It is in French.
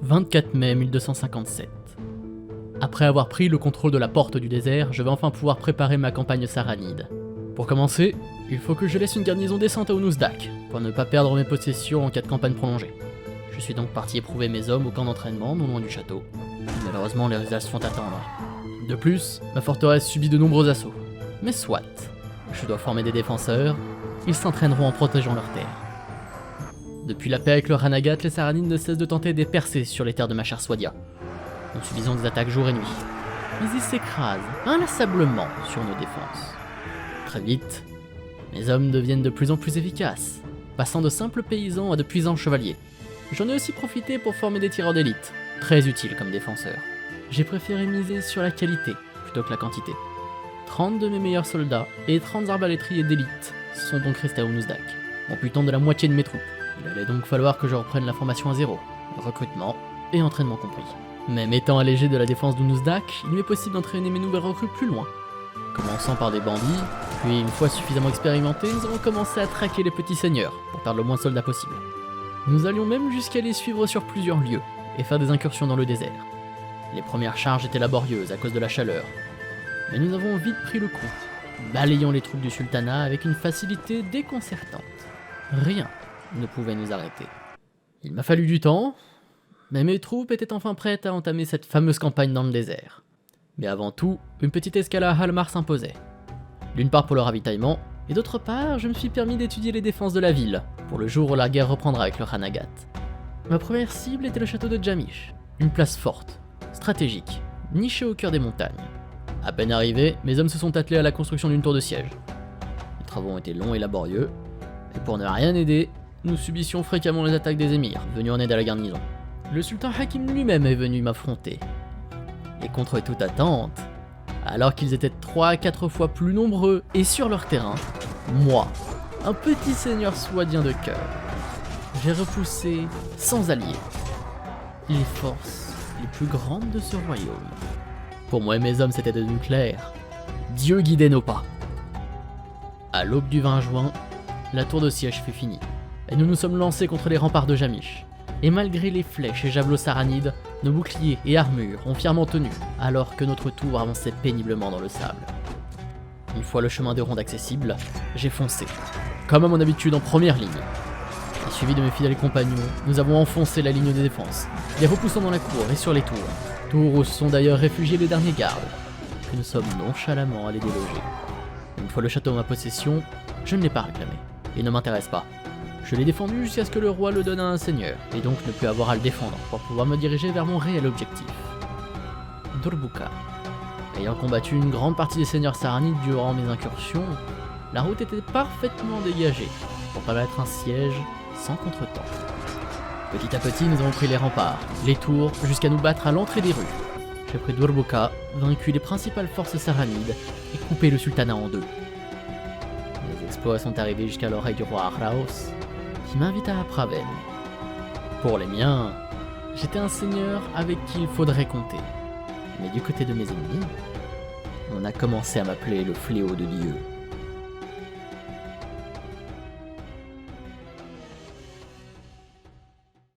24 mai 1257. Après avoir pris le contrôle de la porte du désert, je vais enfin pouvoir préparer ma campagne saranide. Pour commencer, il faut que je laisse une garnison décente à Unuzdak, pour ne pas perdre mes possessions en cas de campagne prolongée. Je suis donc parti éprouver mes hommes au camp d'entraînement non loin du château. Malheureusement, les résultats se font attendre. De plus, ma forteresse subit de nombreux assauts. Mais soit, je dois former des défenseurs, ils s'entraîneront en protégeant leurs terres. Depuis la paix avec le Ranagat, les Saranides ne cessent de tenter des percées sur les terres de ma chère Swadia. Nous subissons des attaques jour et nuit, mais ils s'écrasent inlassablement sur nos défenses. Très vite, mes hommes deviennent de plus en plus efficaces, passant de simples paysans à de puissants chevaliers. J'en ai aussi profité pour former des tireurs d'élite, très utiles comme défenseurs. J'ai préféré miser sur la qualité plutôt que la quantité. 30 de mes meilleurs soldats et 30 arbalétriers d'élite sont donc restés à Unuzdak, amputant de la moitié de mes troupes. Il allait donc falloir que je reprenne la formation à zéro, recrutement et entraînement compris. Même étant allégé de la défense d'Unuzdak, il m'est possible d'entraîner mes nouvelles recrues plus loin. Commençant par des bandits, puis une fois suffisamment expérimentés, nous avons commencé à traquer les petits seigneurs pour perdre le moins de soldats possible. Nous allions même jusqu'à les suivre sur plusieurs lieux et faire des incursions dans le désert. Les premières charges étaient laborieuses à cause de la chaleur, mais nous avons vite pris le coup, balayant les troupes du sultanat avec une facilité déconcertante. Rien ne pouvait nous arrêter. Il m'a fallu du temps, mais mes troupes étaient enfin prêtes à entamer cette fameuse campagne dans le désert. Mais avant tout, une petite escale à Halmar s'imposait. D'une part pour le ravitaillement, et d'autre part, je me suis permis d'étudier les défenses de la ville, pour le jour où la guerre reprendra avec le Ranagat. Ma première cible était le château de Jamish, une place forte, stratégique, nichée au cœur des montagnes. À peine arrivés, mes hommes se sont attelés à la construction d'une tour de siège. Les travaux ont été longs et laborieux, et pour ne rien aider, nous subissions fréquemment les attaques des émirs, venus en aide à la garnison. Le sultan Hakim lui-même est venu m'affronter. Et contre toute attente, alors qu'ils étaient 3 à 4 fois plus nombreux et sur leur terrain, moi, un petit seigneur swadien de cœur, j'ai repoussé, sans alliés, les forces les plus grandes de ce royaume. Pour moi et mes hommes, c'était devenu clair. Dieu guidait nos pas. À l'aube du 20 juin, la tour de siège fut finie, et nous nous sommes lancés contre les remparts de Jamish. Et malgré les flèches et javelots saranides, nos boucliers et armures ont fièrement tenu, alors que notre tour avançait péniblement dans le sable. Une fois le chemin de ronde accessible, j'ai foncé, comme à mon habitude en première ligne. Et suivi de mes fidèles compagnons, nous avons enfoncé la ligne de défense, les repoussant dans la cour et sur les tours. Tours où se sont d'ailleurs réfugiés les derniers gardes, que nous sommes nonchalamment allés déloger. Une fois le château en ma possession, je ne l'ai pas réclamé, et ne m'intéresse pas. Je l'ai défendu jusqu'à ce que le roi le donne à un seigneur, et donc ne plus avoir à le défendre pour pouvoir me diriger vers mon réel objectif. Durbuka. Ayant combattu une grande partie des seigneurs saranides durant mes incursions, la route était parfaitement dégagée pour permettre un siège sans contretemps. Petit à petit, nous avons pris les remparts, les tours, jusqu'à nous battre à l'entrée des rues. J'ai pris Durbuka, vaincu les principales forces saranides et coupé le sultanat en deux. Les exploits sont arrivés jusqu'à l'oreille du roi Arraos, qui m'invita à Praven. Pour les miens, j'étais un seigneur avec qui il faudrait compter. Mais du côté de mes ennemis, on a commencé à m'appeler le fléau de Dieu.